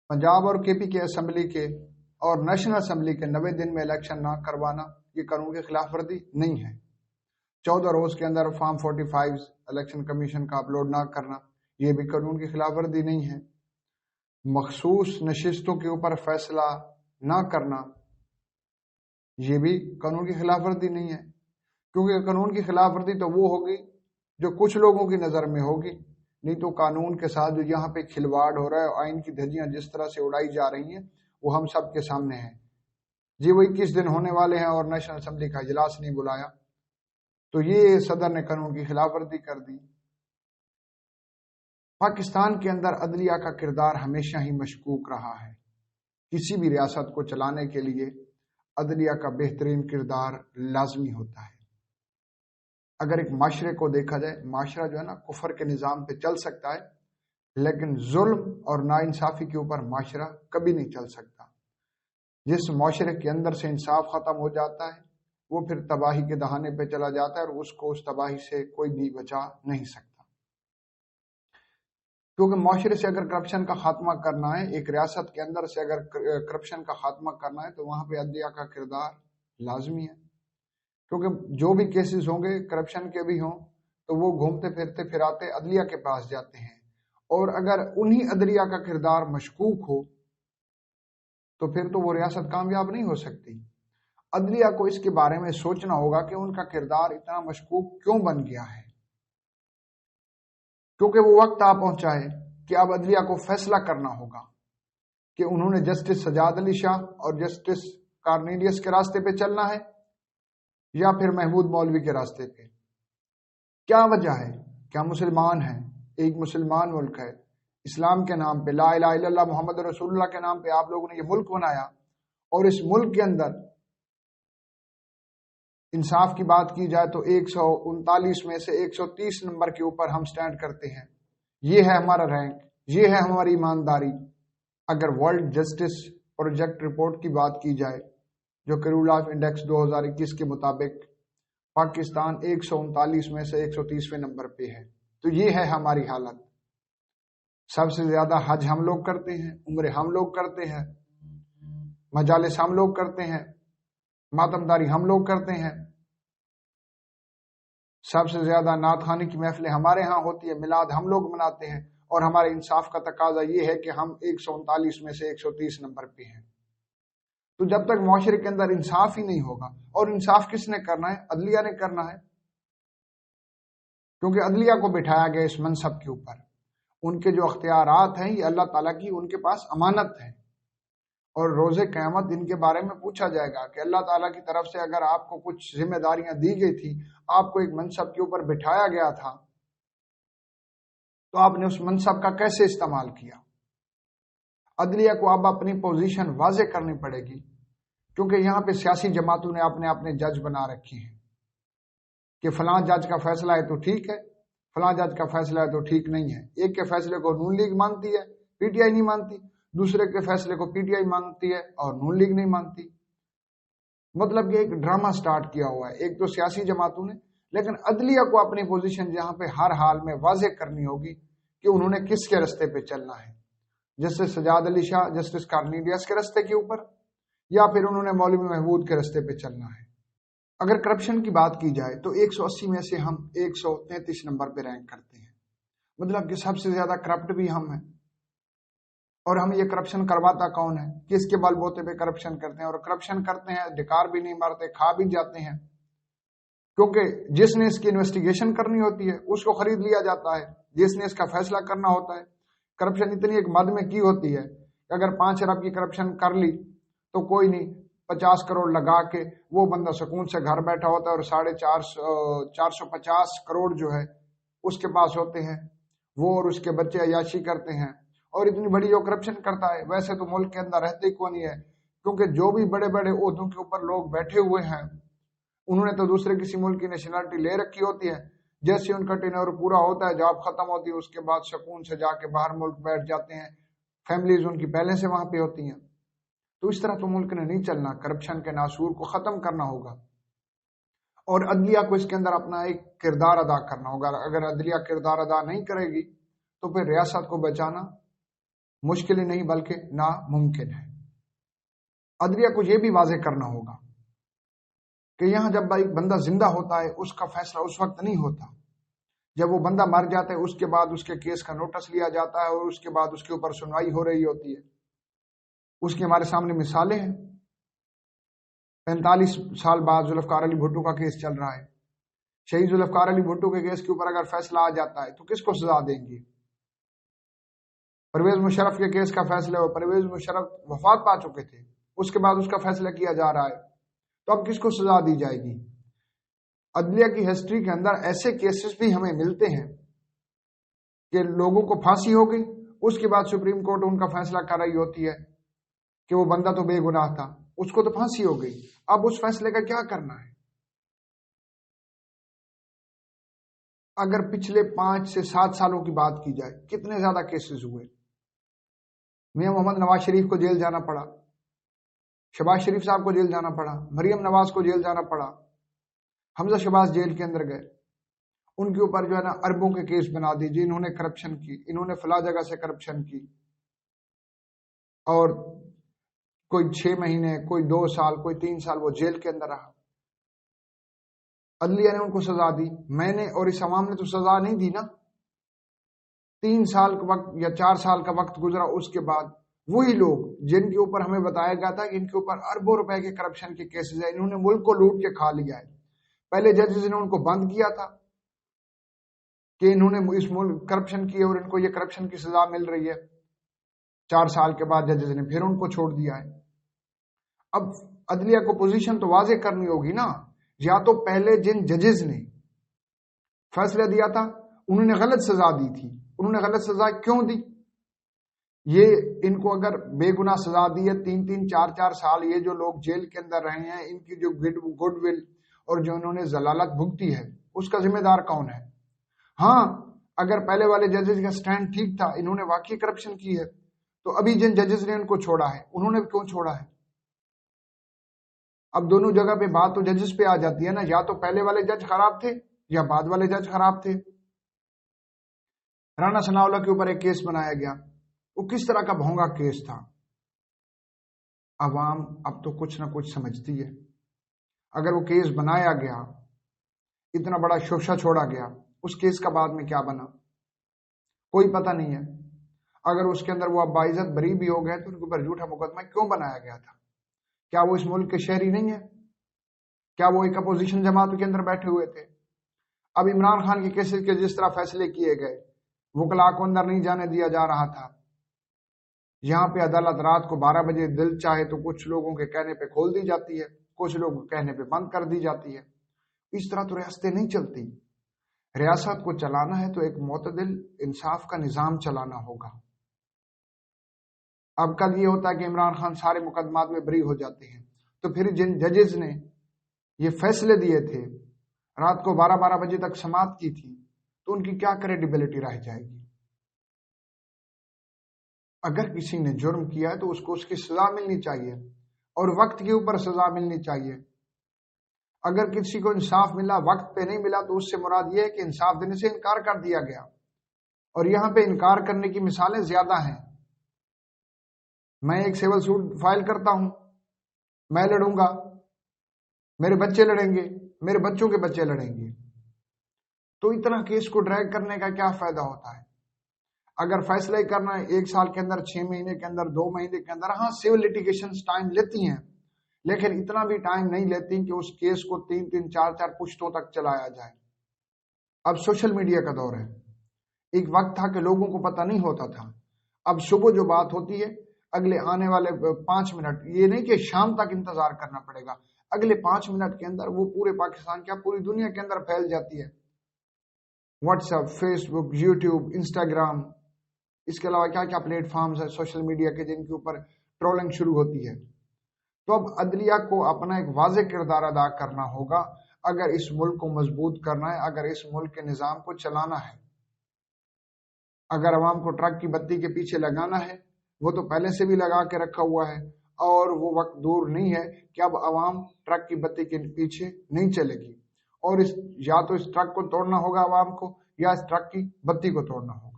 پنجاب اور کے پی کے اسمبلی کے اور نیشنل اسمبلی کے 90 دن میں الیکشن نہ کروانا یہ قانون کی خلاف ورزی نہیں ہے۔ 14 روز کے اندر فارم 45 الیکشن کمیشن کا اپلوڈ نہ کرنا یہ بھی قانون کی خلاف ورزی نہیں ہے۔ مخصوص نشستوں کے اوپر فیصلہ نہ کرنا یہ بھی قانون کی خلاف ورزی نہیں ہے، کیونکہ قانون کی خلاف ورزی تو وہ ہوگی جو کچھ لوگوں کی نظر میں ہوگی، نہیں تو قانون کے ساتھ جو یہاں پہ کھلواڑ ہو رہا ہے، آئین کی دھجیاں جس طرح سے اڑائی جا رہی ہیں وہ ہم سب کے سامنے ہیں۔ جی وہ 21 دن ہونے والے ہیں اور نیشنل اسمبلی کا اجلاس نہیں بلایا، تو یہ صدر نے قانون کی خلاف ورزی کر دی۔ پاکستان کے اندر عدلیہ کا کردار ہمیشہ ہی مشکوک رہا ہے۔ کسی بھی ریاست کو چلانے کے لیے عدلیہ کا بہترین کردار لازمی ہوتا ہے۔ اگر ایک معاشرے کو دیکھا جائے، معاشرہ جو ہے نا کفر کے نظام پہ چل سکتا ہے، لیکن ظلم اور ناانصافی کے اوپر معاشرہ کبھی نہیں چل سکتا۔ جس معاشرے کے اندر سے انصاف ختم ہو جاتا ہے وہ پھر تباہی کے دہانے پہ چلا جاتا ہے اور اس کو اس تباہی سے کوئی بھی بچا نہیں سکتا۔ کیونکہ معاشرے سے اگر کرپشن کا خاتمہ کرنا ہے، ایک ریاست کے اندر سے اگر کرپشن کا خاتمہ کرنا ہے تو وہاں پہ عدلیہ کا کردار لازمی ہے، کیونکہ جو بھی کیسز ہوں گے کرپشن کے بھی ہوں تو وہ گھومتے پھرتے پھراتے عدلیہ کے پاس جاتے ہیں، اور اگر انہی عدلیہ کا کردار مشکوک ہو تو پھر تو وہ ریاست کامیاب نہیں ہو سکتی۔ عدلیہ کو اس کے بارے میں سوچنا ہوگا کہ ان کا کردار اتنا مشکوک کیوں بن گیا ہے، کیونکہ وہ وقت آ پہنچا ہے کہ اب عدلیہ کو فیصلہ کرنا ہوگا کہ انہوں نے جسٹس سجاد علی شاہ اور جسٹس کارنیلیس کے راستے پہ چلنا ہے یا پھر محمود مولوی کے راستے پہ۔ کیا وجہ ہے کہ ہم مسلمان ہیں، ایک مسلمان ملک ہے، اسلام کے نام پہ لا الہ الا اللہ محمد رسول اللہ کے نام پہ آپ لوگوں نے یہ ملک بنایا، اور اس ملک کے اندر انصاف کی بات کی جائے تو 139 میں سے 130 نمبر کے اوپر ہم سٹینڈ کرتے ہیں۔ یہ ہے ہمارا رینک، یہ ہے ہماری ایمانداری۔ اگر ورلڈ جسٹس پروجیکٹ رپورٹ کی بات کی جائے جو کہ رول آف انڈیکس 2021 کے مطابق پاکستان 139 میں سے 130ویں نمبر پہ ہے، تو یہ ہے ہماری حالت۔ سب سے زیادہ حج ہم لوگ کرتے ہیں، عمرے ہم لوگ کرتے ہیں، مجالس ہم لوگ کرتے ہیں، ماتمداری ہم لوگ کرتے ہیں، سب سے زیادہ نعت خوانی کی محفلیں ہمارے ہاں ہوتی ہے، میلاد ہم لوگ مناتے ہیں، اور ہمارے انصاف کا تقاضا یہ ہے کہ ہم 139 میں سے 130 نمبر پہ ہیں۔ تو جب تک معاشرے کے اندر انصاف ہی نہیں ہوگا، اور انصاف کس نے کرنا ہے؟ عدلیہ نے کرنا ہے، کیونکہ عدلیہ کو بٹھایا گیا اس منصب کے اوپر۔ ان کے جو اختیارات ہیں یہ اللہ تعالیٰ کی ان کے پاس امانت ہے، اور روز قیامت ان کے بارے میں پوچھا جائے گا کہ اللہ تعالیٰ کی طرف سے اگر آپ کو کچھ ذمہ داریاں دی گئی تھی، آپ کو ایک منصب کے اوپر بٹھایا گیا تھا، تو آپ نے اس منصب کا کیسے استعمال کیا؟ عدلیہ کو اب اپنی پوزیشن واضح کرنی پڑے گی، کیونکہ یہاں پہ سیاسی جماعتوں نے اپنے جج بنا رکھے ہیں کہ فلاں جج کا فیصلہ ہے تو ٹھیک ہے، فلاں جج کا فیصلہ ہے تو ٹھیک نہیں ہے۔ ایک کے فیصلے کو نون لیگ مانتی ہے، پی ٹی آئی نہیں مانتی، دوسرے کے فیصلے کو پی ٹی آئی مانگتی ہے اور نون لیگ نہیں مانتی۔ مطلب کہ ایک ڈرامہ سٹارٹ کیا ہوا ہے ایک تو سیاسی جماعتوں نے، لیکن عدلیہ کو اپنی پوزیشن جہاں پہ ہر حال میں واضح کرنی ہوگی کہ انہوں نے کس کے راستے پہ چلنا ہے، justice Sajjad Ali Shah justice Cornelius کے راستے کے اوپر، یا پھر انہوں نے مولوی محمود کے راستے پہ چلنا ہے۔ اگر کرپشن کی بات کی جائے تو 180 میں سے ہم 133 نمبر پہ رینک کرتے ہیں، مطلب کہ سب سے زیادہ کرپٹ بھی ہم ہیں۔ اور ہم یہ کرپشن کرواتا کون ہے؟ کس کے بل بوتے پہ کرپشن کرتے ہیں؟ اور کرپشن کرتے ہیں، ڈکار بھی نہیں مارتے، کھا بھی جاتے ہیں، کیونکہ جس نے اس کی انویسٹیگیشن کرنی ہوتی ہے اس کو خرید لیا جاتا ہے، جس نے اس کا فیصلہ کرنا ہوتا ہے۔ کرپشن اتنی ایک مد میں کی ہوتی ہے کہ اگر 5 ارب کی کرپشن کر لی تو کوئی نہیں، 50 کروڑ لگا کے وہ بندہ سکون سے گھر بیٹھا ہوتا ہے، اور 450 کروڑ جو ہے اس کے پاس ہوتے ہیں، وہ اور اس کے بچے عیاشی کرتے ہیں۔ اور اتنی بڑی جو کرپشن کرتا ہے، ویسے تو ملک کے اندر رہتے ہی کون نہیں ہے، کیونکہ جو بھی بڑے بڑے عہدوں کے اوپر لوگ بیٹھے ہوئے ہیں انہوں نے تو دوسرے کسی ملک کی نیشنلٹی لے رکھی ہوتی ہے۔ جیسے ان کا ٹینور پورا ہوتا ہے، جاب ختم ہوتی ہے، اس کے بعد سکون سے جا کے باہر ملک بیٹھ جاتے ہیں، فیملیز ان کی پہلے سے وہاں پہ ہوتی ہیں۔ تو اس طرح تو ملک نے نہیں چلنا، کرپشن کے ناسور کو ختم کرنا ہوگا، اور عدلیہ کو اس کے اندر اپنا ایک کردار ادا کرنا ہوگا۔ اگر عدلیہ کردار ادا نہیں کرے گی تو پھر ریاست کو بچانا مشکل ہی نہیں بلکہ ناممکن ہے۔ عدلیہ کو یہ بھی واضح کرنا ہوگا کہ یہاں جب ایک بندہ زندہ ہوتا ہے اس کا فیصلہ اس وقت نہیں ہوتا، جب وہ بندہ مر جاتا ہے اس کے بعد اس کے کیس کا نوٹس لیا جاتا ہے اور اس کے بعد اس کے اوپر سنوائی ہو رہی ہوتی ہے۔ اس کی ہمارے سامنے مثالیں ہیں۔ 45 سال بعد ذوالفقار علی بھٹو کا کیس چل رہا ہے۔ شہید ذوالفقار علی بھٹو کے کیس کے اوپر اگر فیصلہ آ جاتا ہے تو کس کو سزا دیں گے؟ پرویز مشرف کے کیس کا فیصلہ ہو، پرویز مشرف وفات پا چکے تھے، اس کے بعد اس کا فیصلہ کیا جا رہا ہے، تو اب کس کو سزا دی جائے گی؟ عدلیہ کی ہسٹری کے اندر ایسے کیسز بھی ہمیں ملتے ہیں کہ لوگوں کو پھانسی ہو گئی، اس کے بعد سپریم کورٹ ان کا فیصلہ کر رہی ہوتی ہے کہ وہ بندہ تو بے گناہ تھا، اس کو تو پھانسی ہو گئی، اب اس فیصلے کا کیا کرنا ہے؟ اگر پچھلے 5 سے 7 سالوں کی بات کی جائے، کتنے زیادہ کیسز ہوئے۔ میاں محمد نواز شریف کو جیل جانا پڑا، شہباز شریف صاحب کو جیل جانا پڑا، مریم نواز کو جیل جانا پڑا، حمزہ شہباز جیل کے اندر گئے، ان کے اوپر جو ہے نا اربوں کے کیس بنا دیجیے، انہوں نے کرپشن کی، انہوں نے فلاں جگہ سے کرپشن کی، اور کوئی 6 مہینے، کوئی 2 سال، کوئی 3 سال وہ جیل کے اندر رہا۔ عدلیہ نے ان کو سزا دی، میں نے اور اس عوام نے تو سزا نہیں دی نا۔ 3 سال کا وقت یا 4 سال کا وقت گزرا، اس کے بعد وہی لوگ جن کے اوپر ہمیں بتایا گیا تھا کہ ان کے اوپر اربوں روپے کے کرپشن کے کیسز ہیں، انہوں نے ملک کو لوٹ کے کھا لیا ہے، پہلے ججز نے ان کو بند کیا تھا کہ انہوں نے اس ملک کرپشن کی اور ان کو یہ کرپشن کی سزا مل رہی ہے، 4 سال کے بعد ججز نے پھر ان کو چھوڑ دیا ہے۔ اب عدلیہ کو پوزیشن تو واضح کرنی ہوگی نا، یا تو پہلے جن ججز نے فیصلہ دیا تھا انہوں نے غلط سزا دی تھی، انہوں نے غلط سزا کیوں دی؟ یہ ان کو اگر بے گناہ سزا دی ہے، 3-3 4-4 سال یہ جو لوگ جیل کے اندر رہے ہیں، ان کی جو گڈ ول اور جو انہوں نے ضلالت بھگتی ہے اس کا ذمہ دار کون ہے؟ ہاں، اگر پہلے والے ججز کا سٹینڈ ٹھیک تھا، انہوں نے واقعی کرپشن کی ہے، تو ابھی جن ججز نے ان کو چھوڑا ہے انہوں نے کیوں چھوڑا ہے؟ اب دونوں جگہ پہ بات تو ججز پہ آ جاتی ہے نا، یا تو پہلے والے جج خراب تھے یا بعد والے جج خراب تھے۔ رانا ثناءاللہ کے اوپر ایک کیس بنایا گیا، وہ کس طرح کا بھونگا کیس تھا۔ عوام اب تو کچھ نہ کچھ سمجھتی ہے، اگر وہ کیس بنایا گیا، اتنا بڑا شوشہ چھوڑا گیا، اس کیس کا بعد میں کیا بنا کوئی پتہ نہیں ہے۔ اگر اس کے اندر وہ اب باعزت بری بھی ہو گئے تو ان کے اوپر جھوٹا مقدمہ کیوں بنایا گیا تھا؟ کیا وہ اس ملک کے شہری نہیں ہے؟ کیا وہ ایک اپوزیشن جماعت کے اندر بیٹھے ہوئے تھے؟ اب عمران خان کے کیسز کے جس طرح فیصلے کیے گئے، وکلاء کو اندر نہیں جانے دیا جا رہا تھا، یہاں پہ عدالت رات کو 12 بجے دل چاہے تو کچھ لوگوں کے کہنے پہ کھول دی جاتی ہے، کچھ لوگوں کے کہنے پہ بند کر دی جاتی ہے۔ اس طرح تو ریاستیں نہیں چلتی۔ ریاست کو چلانا ہے تو ایک معتدل انصاف کا نظام چلانا ہوگا۔ اب کل یہ ہوتا ہے کہ عمران خان سارے مقدمات میں بری ہو جاتے ہیں، تو پھر جن ججز نے یہ فیصلے دیے تھے، رات کو 12 بجے تک سماعت کی تھی، تو ان کی کیا کریڈیبلٹی رہ جائے گی؟ اگر کسی نے جرم کیا ہے تو اس کو اس کی سزا ملنی چاہیے، اور وقت کے اوپر سزا ملنی چاہیے۔ اگر کسی کو انصاف ملا، وقت پہ نہیں ملا، تو اس سے مراد یہ ہے کہ انصاف دینے سے انکار کر دیا گیا، اور یہاں پہ انکار کرنے کی مثالیں زیادہ ہیں۔ میں ایک سیول سوٹ فائل کرتا ہوں، میں لڑوں گا، میرے بچے لڑیں گے، میرے بچوں کے بچے لڑیں گے، تو اتنا کیس کو ڈریگ کرنے کا کیا فائدہ ہوتا ہے؟ اگر فیصلہ ہی کرنا ہے 1 سال کے اندر، 6 مہینے کے اندر، 2 مہینے کے اندر، ہاں سیول لیٹیگیشن ٹائم لیتی ہیں، لیکن اتنا بھی ٹائم نہیں لیتی کہ اس کیس کو 3-3 4-4 پشتوں تک چلایا جائے۔ اب سوشل میڈیا کا دور ہے، ایک وقت تھا کہ لوگوں کو پتہ نہیں ہوتا تھا، اب صبح جو بات ہوتی ہے اگلے آنے والے 5 منٹ، یہ نہیں کہ شام تک انتظار کرنا پڑے گا، اگلے 5 منٹ کے اندر وہ پورے پاکستان کیا پوری دنیا کے اندر پھیل جاتی ہے۔ واٹس ایپ، فیس بک، یوٹیوب، انسٹاگرام، اس کے علاوہ کیا کیا پلیٹ فارمز ہیں سوشل میڈیا کے جن کے اوپر ٹرولنگ شروع ہوتی ہے۔ تو اب عدلیہ کو اپنا ایک واضح کردار ادا کرنا ہوگا اگر اس ملک کو مضبوط کرنا ہے، اگر اس ملک کے نظام کو چلانا ہے۔ اگر عوام کو ٹرک کی بتی کے پیچھے لگانا ہے، وہ تو پہلے سے بھی لگا کے رکھا ہوا ہے، اور وہ وقت دور نہیں ہے کہ اب عوام ٹرک کی بتی کے پیچھے نہیں چلے گی، اور یا تو اس ٹرک کو توڑنا ہوگا عوام کو، یا اس ٹرک کی بتی کو توڑنا ہوگا۔